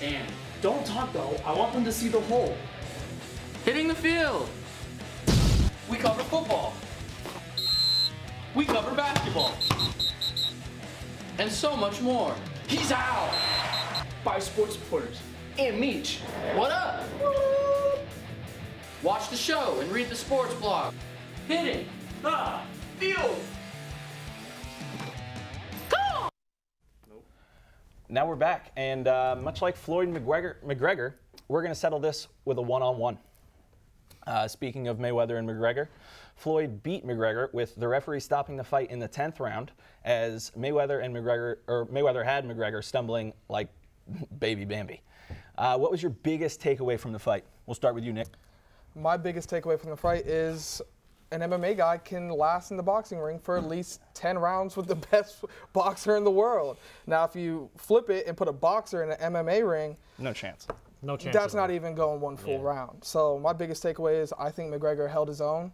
And don't talk though, I want them to see the hole. Hitting the field. We cover football. We cover basketball. And so much more. He's out! By sports reporters. And Meech. What up? Watch the show and read the sports blog. Hitting the field. Now we're back, and much like Floyd McGregor, we're going to settle this with a one-on-one. Speaking of Mayweather and McGregor, Floyd beat McGregor with the referee stopping the fight in the 10th round, as Mayweather had McGregor stumbling like baby Bambi. What was your biggest takeaway from the fight? We'll start with you, Nick. My biggest takeaway from the fight is an MMA guy can last in the boxing ring for at least 10 rounds with the best boxer in the world. Now, if you flip it and put a boxer in an MMA ring, no chance. No chance. That's not even going one full round. So my biggest takeaway is I think McGregor held his own.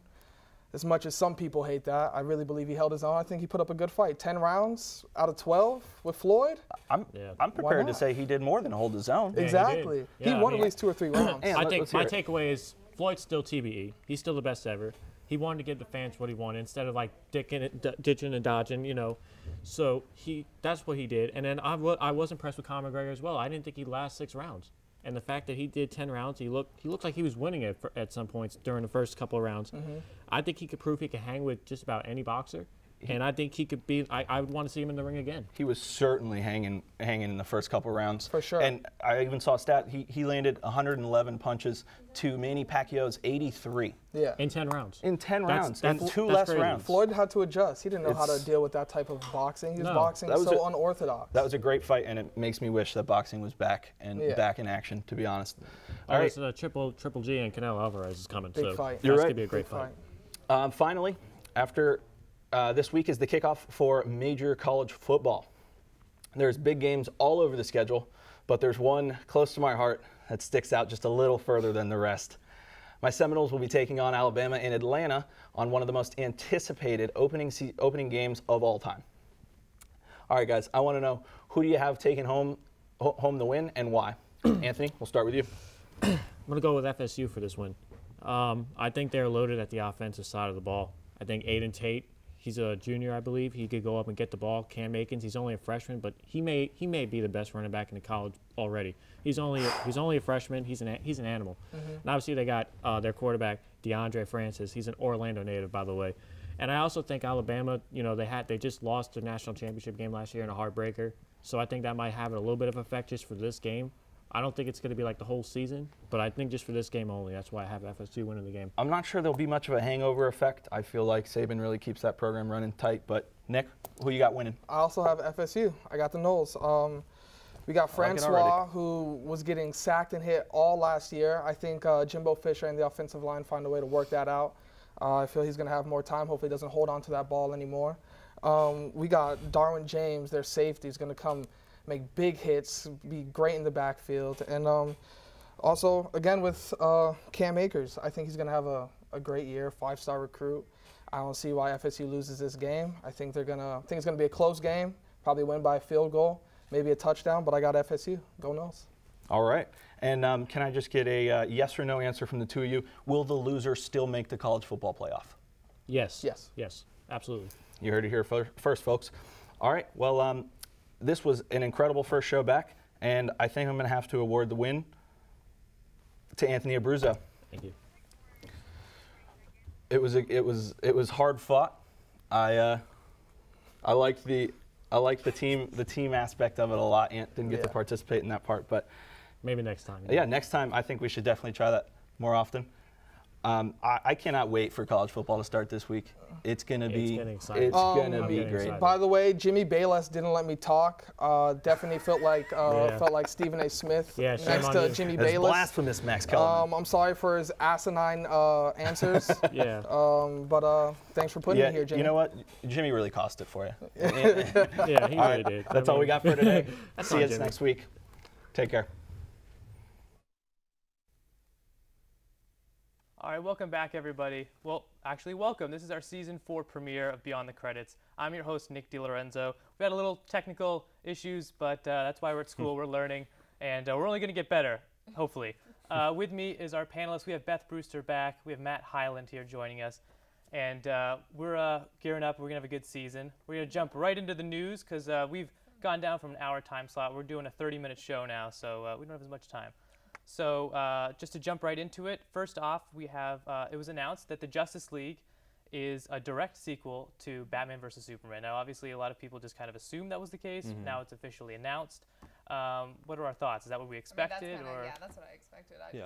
As much as some people hate that, I really believe he held his own. I think he put up a good fight. 10 rounds out of 12 with Floyd. I'm prepared to say he did more than hold his own. Exactly. He won at least 2 or 3 rounds. I think my takeaway is Floyd's still TBE. He's still the best ever. He wanted to give the fans what he wanted instead of like ditching and dodging, you know. So that's what he did. And then I was impressed with Conor McGregor as well. I didn't think he'd last 6 rounds. And the fact that he did 10 rounds, he looked like he was winning it at some points during the first couple of rounds. I think he could prove he could hang with just about any boxer. And I think he could be. I would want to see him in the ring again. He was certainly hanging in the first couple rounds. For sure. And I even saw a stat. He landed 111 punches to Manny Pacquiao's 83. Yeah. In 10 rounds. In 10 rounds. In 2 that's less crazy. rounds. Floyd had to adjust. He didn't know how to deal with that type of boxing. He was boxing so unorthodox. That was a great fight, and it makes me wish that boxing was back and back in action, to be honest. All right. So Triple G and Canelo Alvarez is coming. Big fight. You're that's right. going to be a great fight. Finally, after this week is the kickoff for major college football. There's big games all over the schedule, but there's one close to my heart that sticks out just a little further than the rest. My Seminoles will be taking on Alabama in Atlanta on one of the most anticipated opening games of all time. All right, guys, I want to know, who do you have taking home the win and why? Anthony, we'll start with you. I'm going to go with FSU for this win. I think they're loaded at the offensive side of the ball. I think Aiden Tate, he's a junior, I believe. He could go up and get the ball. Cam Akins, he's only a freshman, but he may be the best running back in the college already. He's only a freshman. He's an animal. And obviously they got their quarterback DeAndre Francis. He's an Orlando native, by the way. And I also think Alabama, you know, they just lost the national championship game last year in a heartbreaker. So I think that might have a little bit of effect just for this game. I don't think it's going to be like the whole season, but I think just for this game only. That's why I have FSU winning the game. I'm not sure there'll be much of a hangover effect. I feel like Saban really keeps that program running tight. But, Nick, who you got winning? I also have FSU. I got the Noles. We got Francois, who was getting sacked and hit all last year. I think Jimbo Fisher and the offensive line find a way to work that out. I feel he's going to have more time. Hopefully he doesn't hold on to that ball anymore. We got Darwin James, their safety, is going to come make big hits, be great in the backfield. And also, again, with Cam Akers, I think he's going to have a great year, 5-star recruit. I don't see why FSU loses this game. I think it's going to be a close game, probably win by a field goal, maybe a touchdown, but I got FSU. Go Noles. All right. And can I just get a yes or no answer from the two of you? Will the loser still make the college football playoff? Yes. Yes. Yes, absolutely. You heard it here first, folks. All right. Well, this was an incredible first show back, and I think I'm going to have to award the win to Anthony Abruzzo. Thank you. It was hard fought. I liked the team aspect of it a lot. Ant didn't get to participate in that part, but maybe next time. Yeah, next time I think we should definitely try that more often. I cannot wait for college football to start this week. It's gonna be great. Excited. By the way, Jimmy Bayless didn't let me talk. Definitely felt like Stephen A. Smith next to Jimmy Bayless. That's blasphemous, Max Kellerman. I'm sorry for his asinine answers. But thanks for putting me here, Jimmy. You know what? Jimmy really cost it for you. Yeah, he really did. That's all we got for today. See you next week. Take care. All right, welcome back, everybody. Well, actually, welcome. This is our Season 4 premiere of Beyond the Credits. I'm your host, Nick DiLorenzo. We had a little technical issues, but that's why we're at school. We're learning. And we're only going to get better, hopefully. With me is our panelists. We have Beth Brewster back. We have Matt Hyland here joining us. And we're gearing up. We're going to have a good season. We're going to jump right into the news because we've gone down from an hour time slot. We're doing a 30-minute show now, so we don't have as much time. So just to jump right into it, first off, we have it was announced that the Justice League is a direct sequel to Batman vs. Superman. Now, obviously, a lot of people just kind of assumed that was the case. Now it's officially announced. What are our thoughts? Is that what we expected? Yeah, that's what I expected. I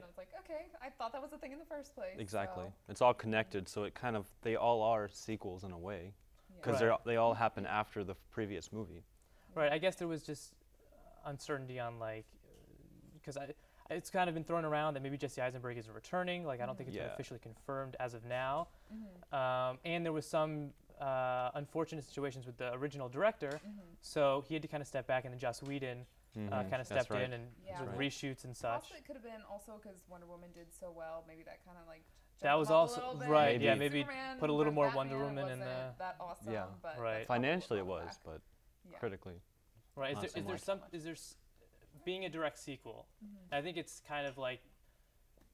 was like, okay, I thought that was a thing in the first place. Exactly. So. It's all connected, so it kind of, they all are sequels in a way, because they all happen after the previous movie. Right. I guess there was just uncertainty on, like, because it's kind of been thrown around that maybe Jesse Eisenberg isn't returning. Like, I don't think it's been officially confirmed as of now. And there was some unfortunate situations with the original director, so he had to kind of step back, and then Joss Whedon kind of stepped in and with reshoots and such. Also, it could have been also because Wonder Woman did so well. Maybe that kind of like that was also right. Yeah, maybe Superman, put a little more Batman Wonder Woman in the. That awesome, Yeah. but right. Financially, it was, but critically. Right. Is there being a direct sequel? I think it's kind of like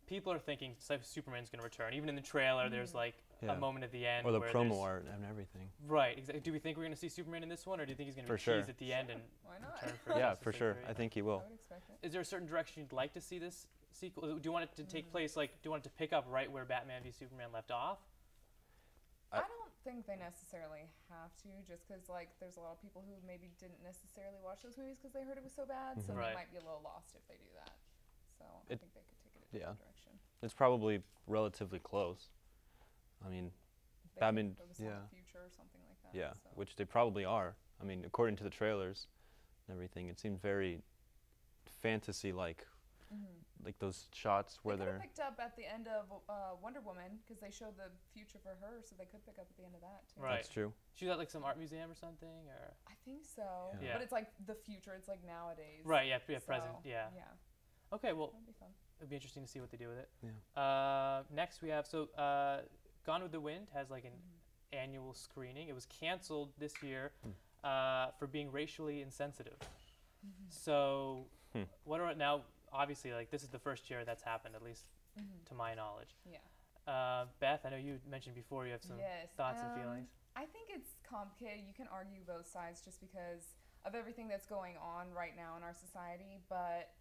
people are thinking Superman's going to return. Even in the trailer, there's like a moment at the end. Or the where promo art and everything. Right. Exactly. Do we think we're going to see Superman in this one, or do you think he's going to be teased at the end and Why not? return for Yeah, Justice for League sure. 3? I think he will. I would expect it. Is there a certain direction you'd like to see this sequel? Do you want it to take place, like, do you want it to pick up right where Batman v Superman left off? I don't think they necessarily have to, just because like there's a lot of people who maybe didn't necessarily watch those movies because they heard it was so bad, so they might be a little lost if they do that. So I think they could take it a different direction. It's probably relatively close. I mean, They Batman, could focus on the future or something like that. yeah, so. which they probably are. I mean, according to the trailers and everything, it seemed very fantasy-like. Like those shots where they're picked up at the end of Wonder Woman because they showed the future for her, so they could pick up at the end of that too. Right. That's true. She's at like some art museum or something, or. I think so. Yeah. But it's like the future. It's like nowadays. Right. Yeah. So, Present. Yeah. Yeah. Okay. Well, That'd be fun. it'd be interesting to see what they do with it. Yeah. Next we have Gone with the Wind has like an annual screening. It was canceled this year for being racially insensitive. So what are now? Obviously, like this is the first year that's happened, at least to my knowledge. Yeah. Beth, I know you mentioned before you have some thoughts and feelings. I think it's complicated. You can argue both sides just because of everything that's going on right now in our society, but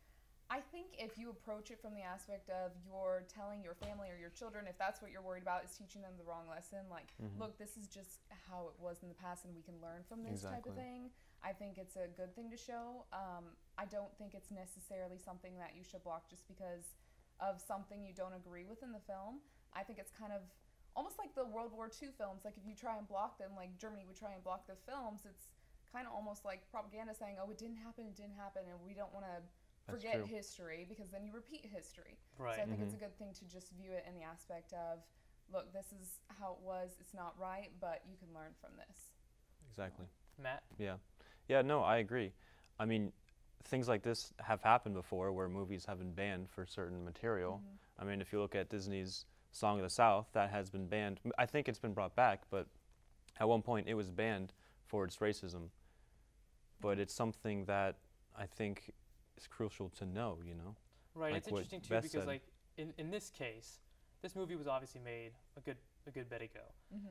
I think if you approach it from the aspect of you're telling your family or your children, if that's what you're worried about, is teaching them the wrong lesson, like, look, this is just how it was in the past and we can learn from this type of thing, I think it's a good thing to show. I don't think it's necessarily something that you should block just because of something you don't agree with in the film. I think it's kind of almost like the World War II films. Like if you try and block them, like Germany would try and block the films, it's kind of almost like propaganda saying, oh, it didn't happen, and we don't want to forget history because then you repeat history. Right. So I think it's a good thing to just view it in the aspect of, look, this is how it was, it's not right, but you can learn from this. Exactly. Matt? Yeah. Yeah, no, I agree. I mean, things like this have happened before where movies have been banned for certain material. I mean, if you look at Disney's Song of the South, that has been banned. I think it's been brought back, but at one point it was banned for its racism. But it's something that I think is crucial to know, you know? Right, like it's interesting too because like in this case, this movie was obviously made a good bit ago.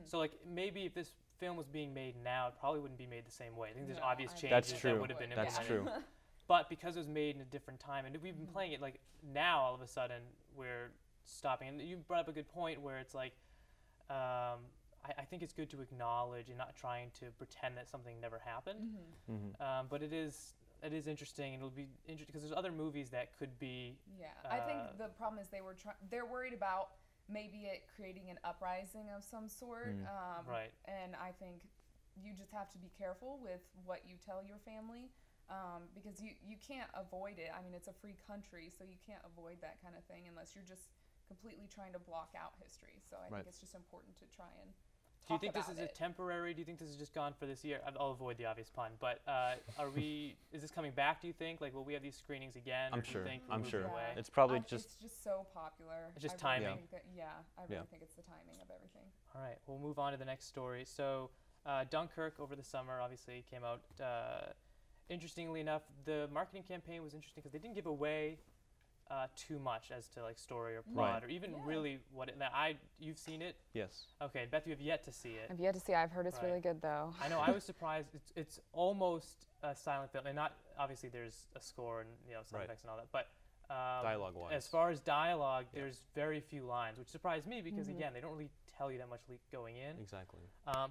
So like maybe if this film was being made now, it probably wouldn't be made the same way. I think there's obvious changes that would have been implemented. That's true. But because it was made in a different time, and we've been playing it like now, all of a sudden we're stopping. And you brought up a good point where it's like, I think it's good to acknowledge and not trying to pretend that something never happened. But it is interesting, and it'll be interesting because there's other movies that could be. Yeah, I think the problem is they're worried about maybe it creating an uprising of some sort. Right. And I think you just have to be careful with what you tell your family. Because you can't avoid it. I mean, it's a free country, so you can't avoid that kind of thing unless you're just completely trying to block out history. So I think it's just important to try and talk about it. Do you think this is a temporary? Do you think this is just gone for this year? I'll avoid the obvious pun, but is this coming back, do you think? Like, will we have these screenings again? I'm or do sure. you think I'm we'll sure. move away? It's probably It's just so popular. It's just I really timing. think I really think it's the timing of everything. All right, we'll move on to the next story. So Dunkirk over the summer obviously came out. interestingly enough, the marketing campaign was interesting because they didn't give away too much as to like story or plot or even really what it. You've seen it? Yes. Okay, Beth, you have yet to see it. I've yet to see it. I've heard it's really good though. I know. I was surprised. It's almost a silent film, and not obviously there's a score and sound effects and all that, but dialogue-wise, as far as dialogue, there's very few lines, which surprised me because again, they don't really tell you that much going in. Exactly.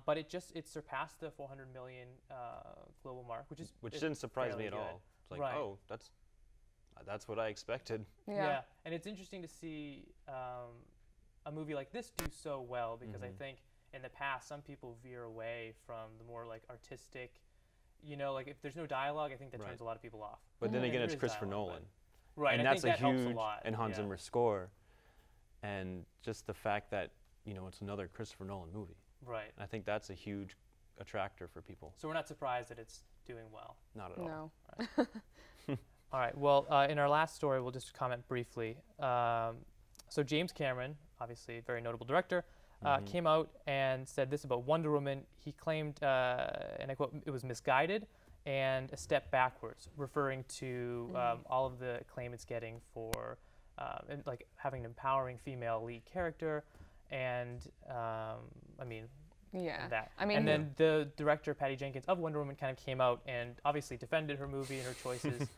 But it surpassed the 400 million global mark, which didn't surprise me at good. all. It's like, oh, that's what I expected. Yeah, and it's interesting to see a movie like this do so well because I think in the past some people veer away from the more like artistic, like if there's no dialogue, I think that turns a lot of people off. But then again, it's Christopher Nolan. Right, and I that's think that helps huge, a lot. and Hans Zimmer score, and just the fact that it's another Christopher Nolan movie. Right. And I think that's a huge attractor for people. So we're not surprised that it's doing well. Not at all. No. Right. All right. Well, in our last story, we'll just comment briefly. So James Cameron, obviously a very notable director, came out and said this about Wonder Woman. He claimed, and I quote, it was misguided and a step backwards, referring to all of the acclaim it's getting for like having an empowering female lead character, and that. And then the director Patty Jenkins of Wonder Woman kind of came out and obviously defended her movie and her choices.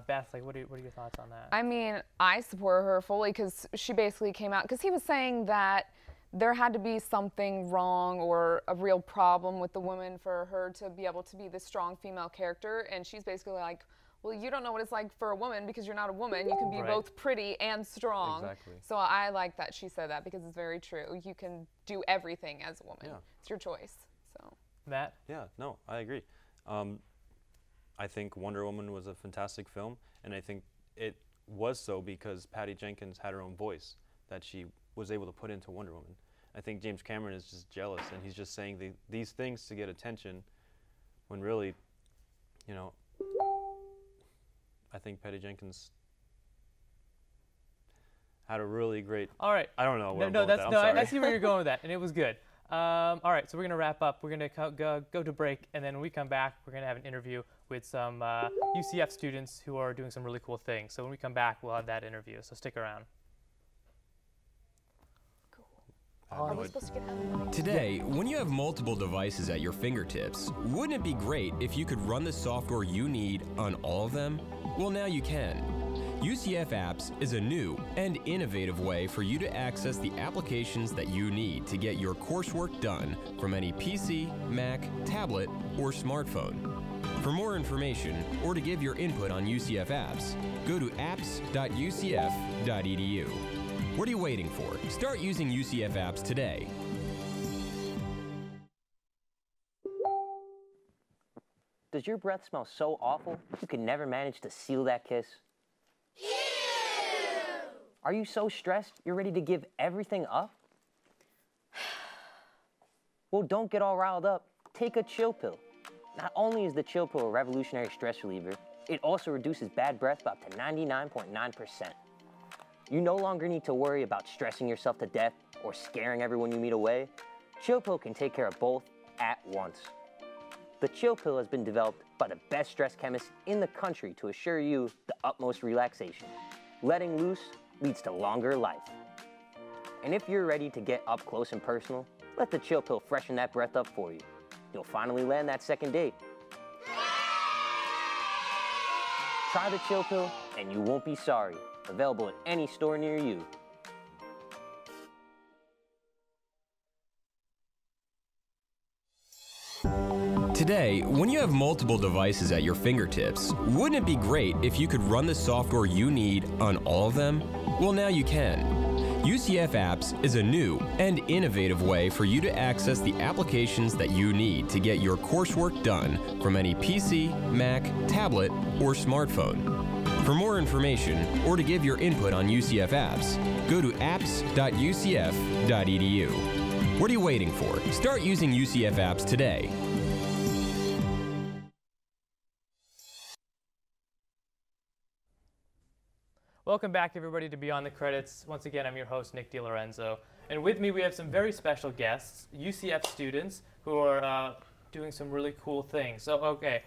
Beth, like, what are your thoughts on that? I mean, I support her fully because she basically came out because he was saying that there had to be something wrong or a real problem with the woman for her to be able to be this strong female character, and she's basically like, well, you don't know what it's like for a woman because you're not a woman. You can be both pretty and strong. Exactly. So I like that she said that because it's very true. You can do everything as a woman. Yeah. It's your choice. So. Matt? Yeah, no, I agree. I think Wonder Woman was a fantastic film, and I think it was so because Patty Jenkins had her own voice that she was able to put into Wonder Woman. I think James Cameron is just jealous, and he's just saying these things to get attention when really, I think Patty Jenkins had a really great. All right. I don't know where I see where you're going with that, and it was good. All right, so we're gonna wrap up. We're gonna go to break, and then when we come back, we're gonna have an interview with some UCF students who are doing some really cool things. So when we come back, we'll have that interview. So stick around. Are we supposed to get out of the way? Today, when you have multiple devices at your fingertips, wouldn't it be great if you could run the software you need on all of them? Well, now you can. UCF Apps is a new and innovative way for you to access the applications that you need to get your coursework done from any PC, Mac, tablet, or smartphone. For more information or to give your input on UCF Apps, go to apps.ucf.edu. What are you waiting for? Start using UCF Apps today. Does your breath smell so awful you can never manage to seal that kiss? Ew! Are you so stressed you're ready to give everything up? Well, don't get all riled up. Take a chill pill. Not only is the chill pill a revolutionary stress reliever, it also reduces bad breath by up to 99.9%. You no longer need to worry about stressing yourself to death or scaring everyone you meet away. Chill pill can take care of both at once. The chill pill has been developed by the best stress chemists in the country to assure you the utmost relaxation. Letting loose leads to longer life. And if you're ready to get up close and personal, let the chill pill freshen that breath up for you. You'll finally land that second date. Try the chill pill and you won't be sorry. Available at any store near you. Today, when you have multiple devices at your fingertips, wouldn't it be great if you could run the software you need on all of them? Well, now you can. UCF Apps is a new and innovative way for you to access the applications that you need to get your coursework done from any PC, Mac, tablet, or smartphone. For more information or to give your input on UCF Apps, go to apps.ucf.edu. What are you waiting for? Start using UCF Apps today. Welcome back, everybody, to Beyond the Credits. Once again, I'm your host, Nick DiLorenzo. And with me, we have some very special guests, UCF students, who are doing some really cool things. So, okay,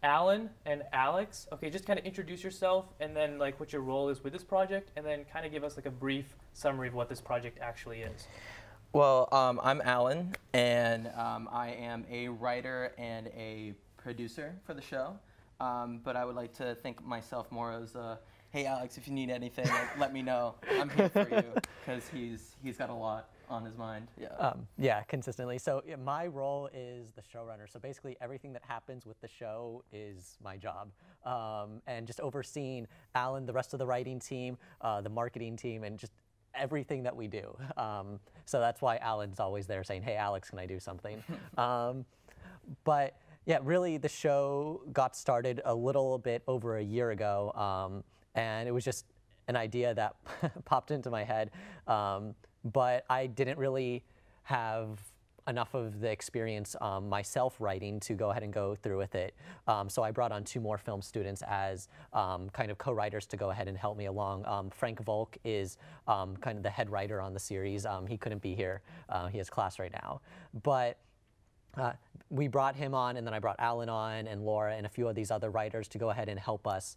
Alan and Alex. Okay, just kind of introduce yourself and then like what your role is with this project, and then kind of give us like a brief summary of what this project actually is. Well, I'm Alan, and I am a writer and a producer for the show. But I would like to think myself more as hey Alex, if you need anything, like, let me know. I'm here for you, because he's got a lot on his mind. Yeah. Yeah, consistently. So yeah, my role is the showrunner. So basically everything that happens with the show is my job. And just overseeing Alan, the rest of the writing team, the marketing team, and just everything that we do. So that's why Alan's always there saying, hey Alex, can I do something? But yeah, really the show got started a little bit over a year ago. And it was just an idea that popped into my head. But I didn't really have enough of the experience myself writing to go ahead and go through with it. So I brought on 2 more film students as kind of co-writers to go ahead and help me along. Frank Volk is kind of the head writer on the series. He couldn't be here. He has class right now. But we brought him on, and then I brought Alan on and Laura and a few of these other writers to go ahead and help us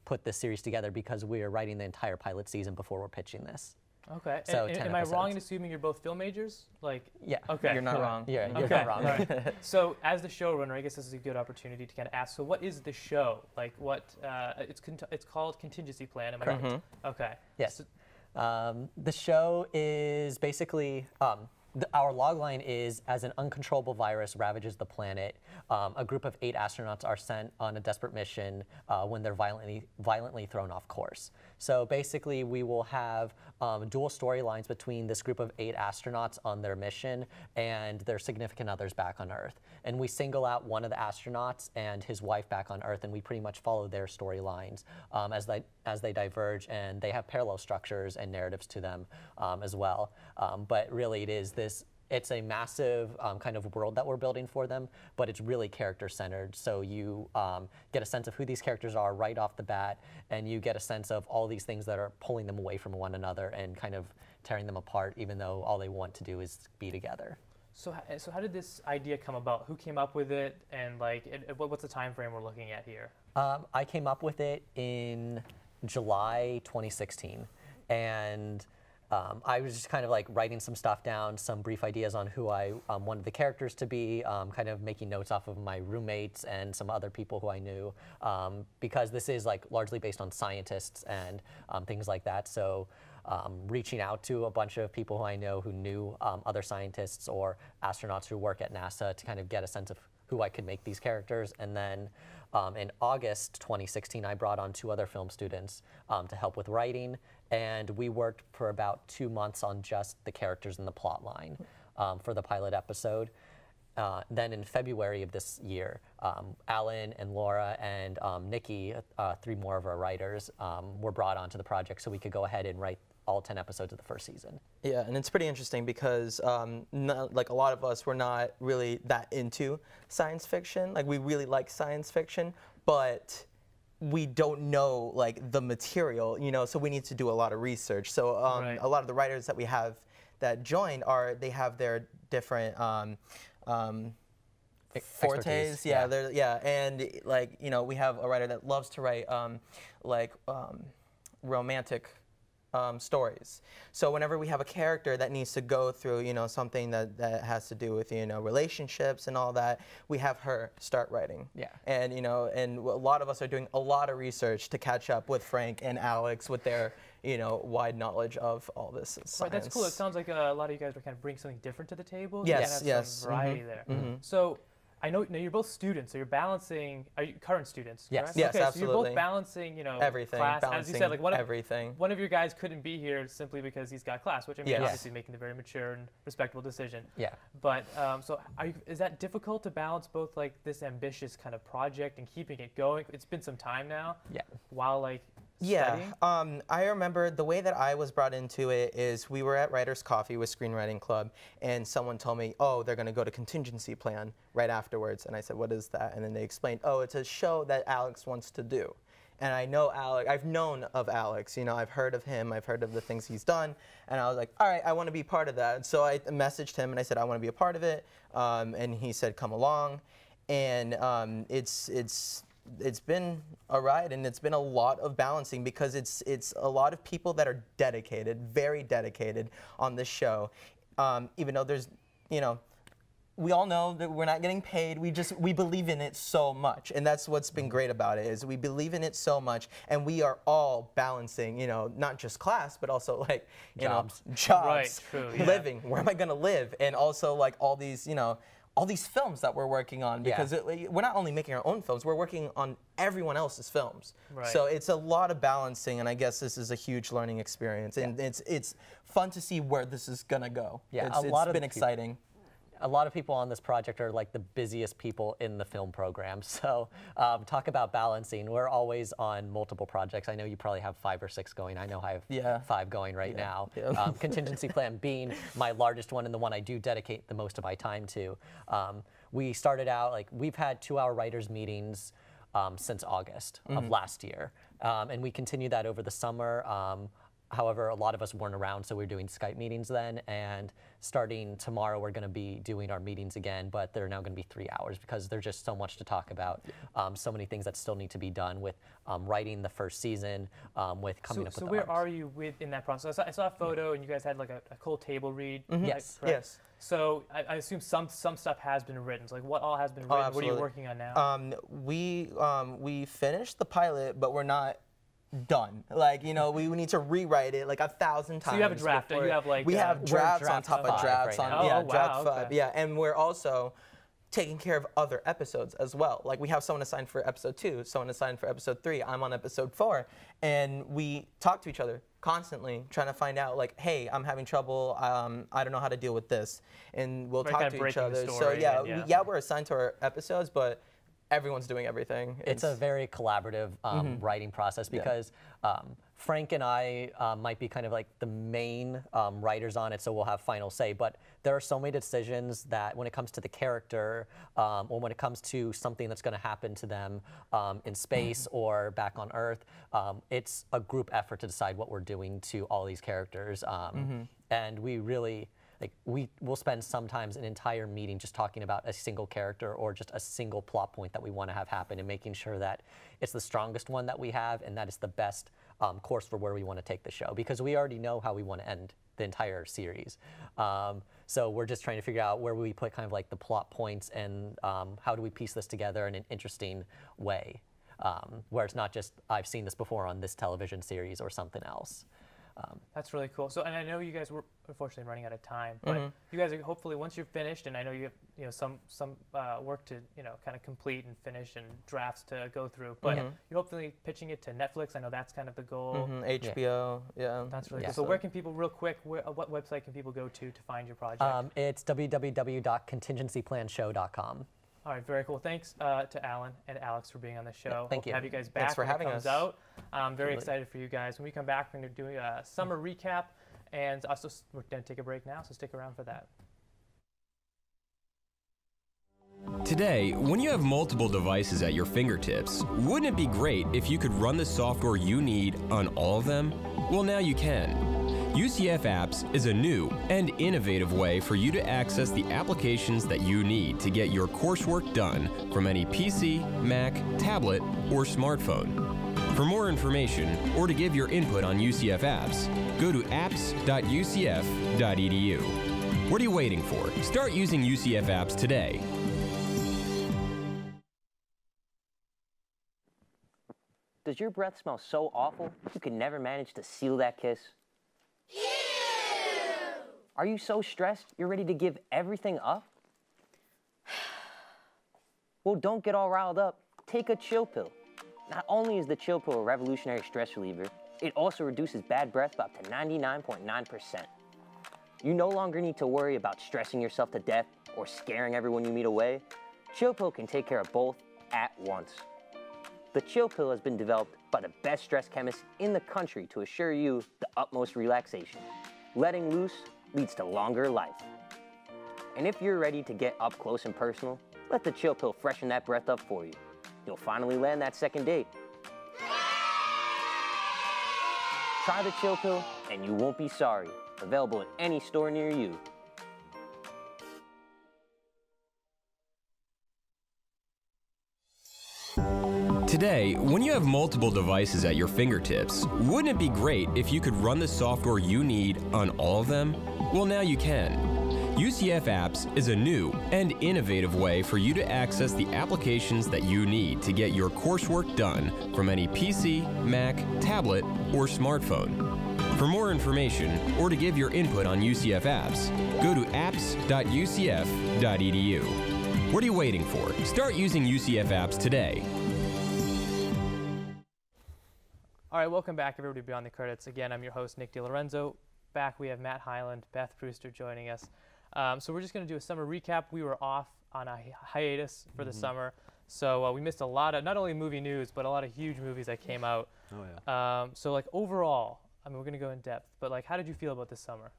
put this series together, because we are writing the entire pilot season before we're pitching this. Okay. So and am I wrong in assuming you're both film majors? Like. Yeah. Okay. You're not wrong. Yeah, you're okay. not wrong. Right. So as the showrunner, I guess this is a good opportunity to kind of ask. So what is the show? Like what? It's called Contingency Plan. Am I right? Mm-hmm. Okay. Yes. The show is basically. Our logline is, as an uncontrollable virus ravages the planet, a group of 8 astronauts are sent on a desperate mission when they're violently thrown off course. So basically we will have dual storylines between this group of 8 astronauts on their mission and their significant others back on Earth. And we single out one of the astronauts and his wife back on Earth, and we pretty much follow their storylines as they diverge, and they have parallel structures and narratives to them as well. But really it is it's a massive kind of world that we're building for them, but it's really character-centered. So you get a sense of who these characters are right off the bat, and you get a sense of all these things that are pulling them away from one another and kind of tearing them apart, even though all they want to do is be together. So how did this idea come about? Who came up with it, and like, what's the time frame we're looking at here? I came up with it in July 2016, and I was just kind of like writing some stuff down, some brief ideas on who I wanted the characters to be, kind of making notes off of my roommates and some other people who I knew, because this is like largely based on scientists and things like that. So reaching out to a bunch of people who I know who knew other scientists or astronauts who work at NASA to kind of get a sense of who I could make these characters. And then in August 2016, I brought on 2 other film students to help with writing. And we worked for about 2 months on just the characters and the plot line for the pilot episode. Then in February of this year, Alan and Laura and Nikki, 3 more of our writers, were brought onto the project so we could go ahead and write all 10 episodes of the first season. Yeah, and it's pretty interesting because like a lot of us, we're not really that into science fiction. Like we really like science fiction, but we don't know like the material, you know, so we need to do a lot of research. So Right. a lot of the writers that we have that joined they have their different fortes, yeah, and like, you know, we have a writer that loves to write romantic stories. So whenever we have a character that needs to go through, you know, something that has to do with, you know, relationships and all that, we have her start writing. Yeah. And, you know, and a lot of us are doing a lot of research to catch up with Frank and Alex with their, you know, wide knowledge of all this science. Right, that's cool. It sounds like a lot of you guys are kind of bringing something different to the table. Yes, You have some variety there. So I know you're both students, so you're balancing. Are you current students? Yes. Correct? Yes, okay, absolutely. So you're both balancing, you know, everything, class. balancing As you said, like everything. One of your guys couldn't be here simply because he's got class, which I mean, Yes. obviously making a very mature and respectable decision. Yeah. But so is that difficult to balance both like this ambitious kind of project and keeping it going? It's been some time now. Yeah. While like Yeah, studying? I remember the way that I was brought into it is we were at Writers Coffee with Screenwriting Club, and someone told me, oh, they're going to go to Contingency Plan right afterwards. And I said, what is that? And then they explained, oh, it's a show that Alex wants to do. And I know Alex, I've known of Alex, you know, I've heard of him, I've heard of the things he's done, and I was like, all right, I want to be part of that. So I messaged him and I said, I want to be a part of it, and he said, come along. and it's been a ride, and it's been a lot of balancing because it's a lot of people that are dedicated, very dedicated on this show, even though there's, you know, we all know that we're not getting paid. We believe in it so much, and that's what's been great about it, is we believe in it so much, and we are all balancing, you know, not just class, but also like, you know, jobs, right, true, yeah. living. Where am I gonna live? And also like all these, you know, all these films that we're working on, because we're not only making our own films, we're working on everyone else's films. Right. So it's a lot of balancing, and I guess this is a huge learning experience, and it's fun to see where this is gonna go. Yeah, it's been exciting. A lot of people on this project are like the busiest people in the film program. So talk about balancing. We're always on multiple projects. I know you probably have 5 or 6 going. I know I have 5 going right now. Yeah. Contingency Plan being my largest one and the one I do dedicate the most of my time to. We started out, like, we've had 2-hour writers meetings since August of last year. And we continued that over the summer. However, a lot of us weren't around, so we were doing Skype meetings then, and starting tomorrow we're going to be doing our meetings again, but they're now going to be 3 hours because there's just so much to talk about, so many things that still need to be done with writing the first season, with coming up with the So where arcs. are you in that process? I saw a photo, and you guys had like a cool table read. Yes. Right? Yes. So I assume some stuff has been written. So like, what all has been written? What are you working on now? We finished the pilot, but we're not done. Like, you know, we need to rewrite it like 1,000 times. So you have a draft. You have like we have drafts on top of drafts right on now. draft 5. Yeah, and we're also taking care of other episodes as well. Like, we have someone assigned for episode 2, someone assigned for episode 3. I'm on episode 4, and we talk to each other constantly, trying to find out, like, hey, I'm having trouble. I don't know how to deal with this, and we'll talk to each other. So yeah, we're assigned to our episodes, but everyone's doing everything. It's a very collaborative writing process because Frank and I might be kind of like the main writers on it, so we'll have final say. But there are so many decisions that when it comes to the character or when it comes to something that's going to happen to them in space or back on Earth, it's a group effort to decide what we're doing to all these characters. And we really... like, we'll spend sometimes an entire meeting just talking about a single character or just a single plot point that we want to have happen and making sure that it's the strongest one that we have and that it's the best course for where we want to take the show, because we already know how we want to end the entire series. So we're just trying to figure out where we put kind of like the plot points and how do we piece this together in an interesting way, where it's not just, I've seen this before on this television series or something else. That's really cool. So, and I know you guys were unfortunately running out of time, but you guys are hopefully, once you're finished, and I know you have some work to kind of complete and finish and drafts to go through, but you're hopefully pitching it to Netflix. I know that's kind of the goal. HBO, yeah. That's really cool. So where can people, real quick, what website can people go to find your project? It's www.contingencyplanshow.com. All right, very cool. Thanks to Alan and Alex for being on the show. Thank you. Have you guys back Thanks for when having it comes us. out. I'm very excited for you guys. When we come back, we're going to do a summer recap, and also we're going to take a break now, so stick around for that. Today, when you have multiple devices at your fingertips, wouldn't it be great if you could run the software you need on all of them? Well, now you can. UCF Apps is a new and innovative way for you to access the applications that you need to get your coursework done from any PC, Mac, tablet, or smartphone. For more information or to give your input on UCF Apps, go to apps.ucf.edu. What are you waiting for? Start using UCF Apps today. Does your breath smell so awful you can never manage to seal that kiss? Ew! Are you so stressed you're ready to give everything up? Well, don't get all riled up. Take a chill pill. Not only is the chill pill a revolutionary stress reliever, it also reduces bad breath by up to 99.9%. You no longer need to worry about stressing yourself to death or scaring everyone you meet away. Chill pill can take care of both at once. The chill pill has been developed by the best stress chemists in the country to assure you the utmost relaxation. Letting loose leads to longer life. And if you're ready to get up close and personal, let the chill pill freshen that breath up for you. You'll finally land that second date. Try the chill pill and you won't be sorry. Available in any store near you. Today, when you have multiple devices at your fingertips, wouldn't it be great if you could run the software you need on all of them? Well, now you can. UCF Apps is a new and innovative way for you to access the applications that you need to get your coursework done from any PC, Mac, tablet, or smartphone. For more information or to give your input on UCF Apps, go to apps.ucf.edu. What are you waiting for? Start using UCF Apps today. All right, welcome back, everybody, Beyond the Credits. Again, I'm your host, Nick DiLorenzo. Back, we have Matt Hyland, Beth Brewster joining us. So we're just going to do a summer recap. We were off on a hiatus for the summer, so we missed a lot of, not only movie news, but a lot of huge movies that came out. Oh, yeah. So, like, overall, I mean, we're going to go in depth, but, like, how did you feel about this summer,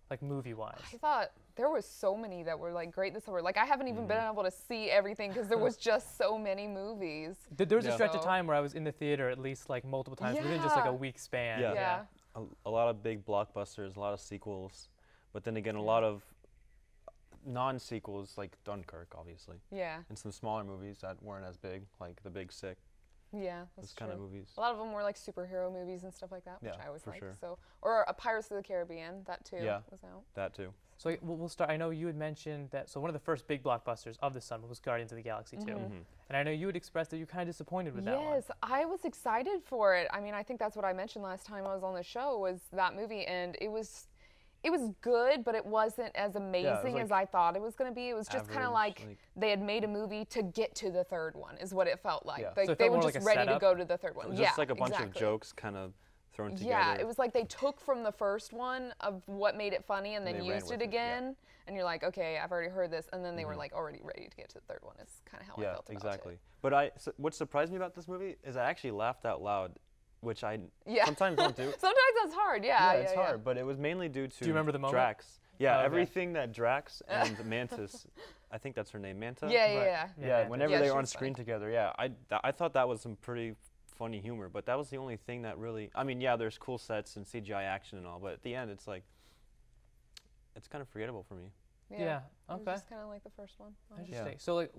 like, movie-wise? I thought there was so many that were, like, great this summer. Like, I haven't even been able to see everything because there was just so many movies. There was a stretch of time where I was in the theater at least, like, multiple times within just, like, a week span. Yeah. A lot of big blockbusters, a lot of sequels, but then again, a lot of non-sequels like Dunkirk, obviously. Yeah. And some smaller movies that weren't as big, like The Big Sick. Yeah, that's kind of movies. A lot of them were like superhero movies and stuff like that, which I always for like. sure. So, or Pirates of the Caribbean, that too was out. That too. So we'll start. I know you had mentioned that. So one of the first big blockbusters of the summer was Guardians of the Galaxy 2, and I know you had expressed that you're kind of disappointed with that one. Yes, I was excited for it. I mean, I think that's what I mentioned last time I was on the show was that movie, and it was good, but it wasn't as amazing as I thought it was going to be. It was just kind of like they had made a movie to get to the third one, is what it felt like. Like so they were like just ready to go to the third one. Just like a bunch of jokes kind of thrown together. Yeah, it was like they took from the first one of what made it funny and then used it again. And you're like, okay, I've already heard this. And then they were like already ready to get to the third one is kind of how I felt about exactly. it. But what surprised me about this movie is I actually laughed out loud, which I sometimes don't do. Sometimes that's hard, it's hard, but it was mainly due to Do you remember the moment? Drax. Yeah, everything that Drax and Mantis, I think that's her name, Manta? Yeah, whenever they were on screen together, I thought that was some pretty funny humor, but that was the only thing that really, I mean, there's cool sets and CGI action and all, but at the end, it's like, it's kind of forgettable for me. Yeah, okay. It was just kind of like the first one. Interesting. So, like,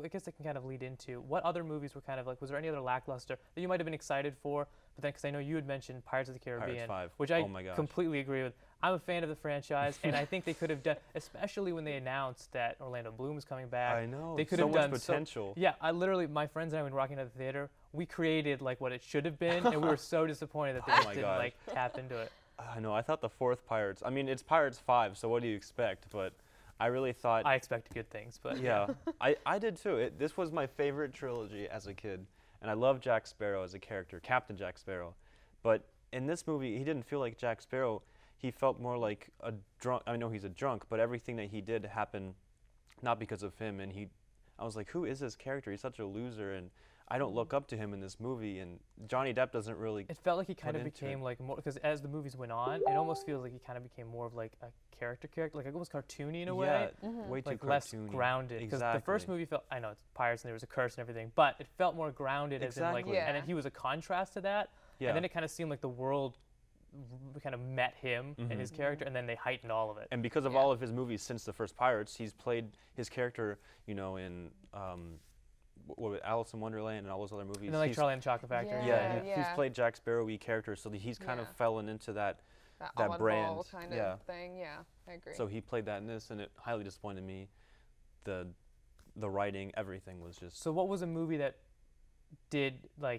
I guess I can kind of lead into what other movies were kind of like. Was there any other lackluster that you might have been excited for? But then, because I know you had mentioned Pirates of the Caribbean, Pirates 5. which I completely agree with. I'm a fan of the franchise, and I think they could have done, especially when they announced that Orlando Bloom was coming back. I know. They could so have much done potential. I literally, my friends and I, when walking out of the theater, we created like what it should have been, and we were so disappointed that they just didn't like tap into it. I know. I thought the fourth Pirates. I mean, it's Pirates 5, so what do you expect? But I really thought. I expected good things, but I did too. This was my favorite trilogy as a kid, and I love Jack Sparrow as a character, Captain Jack Sparrow. But in this movie, he didn't feel like Jack Sparrow. He felt more like a drunk. I know he's a drunk, but everything that he did happened not because of him. And I was like, who is this character? He's such a loser, and I don't look up to him in this movie. And Johnny Depp doesn't really. It felt like he kind of became like more, because as the movies went on, it almost feels like he kind of became more of like a character, like almost cartoony in a way. Way too like cartoony. Less grounded. Because the first movie felt, I know it's pirates and there was a curse and everything, but it felt more grounded as in like, and then he was a contrast to that. And then it kind of seemed like the world kind of met him and his character, and then they heightened all of it. And because of all of his movies since the first Pirates, he's played his character, you know, in Alice in Wonderland and all those other movies. And then like Charlie and the Chocolate Factory. He's played Jack Sparrow-y characters, so he's kind of fallen into that brand kind of thing. Yeah, I agree. So he played that in this, and it highly disappointed me. The writing, everything was just. So what was a movie that that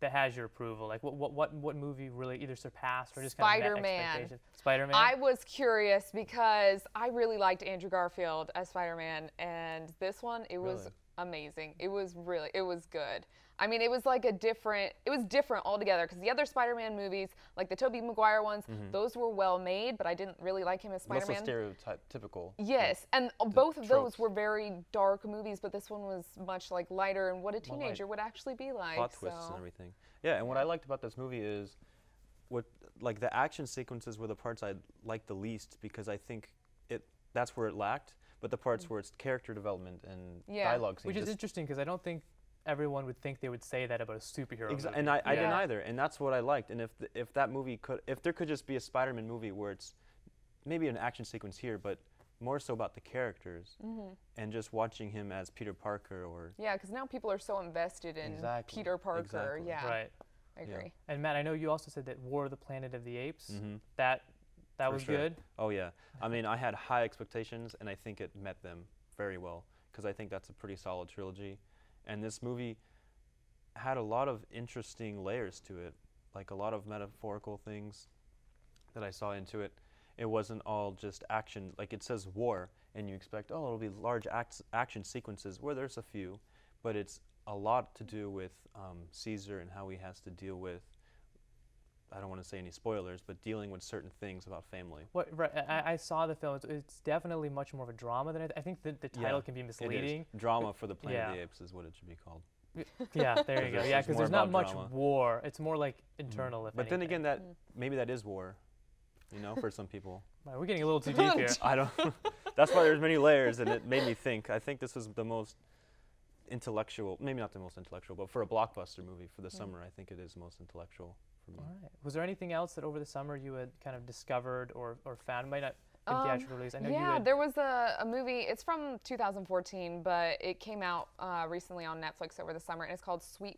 has your approval? Like what movie really either surpassed or just kind of met expectations? Spider-Man. I was curious because I really liked Andrew Garfield as Spider-Man, and this one it was amazing. It was good. I mean, it was different altogether, because the other Spider-Man movies, like the Tobey Maguire ones, those were well made, but I didn't really like him as Spider-Man. Less stereotypical. Yes, and both of those were very dark movies, but this one was much like lighter and what a teenager would actually be like. Plot twists and everything. Yeah, and what I liked about this movie is like the action sequences were the parts I liked the least, because I think that's where it lacked, but the parts where it's character development and dialogue scenes. Which is interesting, because I don't think everyone would think they would say that about a superhero movie. And I didn't either, and that's what I liked. And if there could just be a Spider-Man movie where it's maybe an action sequence here, but more so about the characters and just watching him as Peter Parker or. Yeah, because now people are so invested in Peter Parker. Yeah. Right. I agree. Yeah. And Matt, I know you also said that War of the Planet of the Apes. That was good. Oh yeah. I mean, I had high expectations, and I think it met them very well because I think that's a pretty solid trilogy, and this movie had a lot of interesting layers to it, like a lot of metaphorical things that I saw into it. It wasn't all just action. Like it says war, and you expect, oh, it'll be large action sequences, where there's a few, but it's a lot to do with Caesar and how he has to deal with, I don't want to say any spoilers, but dealing with certain things about family. I saw the film. It's definitely much more of a drama than I think the title can be misleading. It is. Drama for the Planet of the Apes is what it should be called. Yeah, there you go. Yeah, because there's not much war. It's more like internal, But then again, maybe that is war, you know, for some people. Right, we're getting a little too deep here. I don't. That's why there's many layers, and it made me think. I think this was the most intellectual, maybe not the most intellectual, but for a blockbuster movie for the summer, I think it is most intellectual for me. All right. Was there anything else that over the summer you had kind of discovered or found? Might not been theatrical release. I know you had. There was a movie. It's from 2014, but it came out recently on Netflix over the summer, and it's called Sweet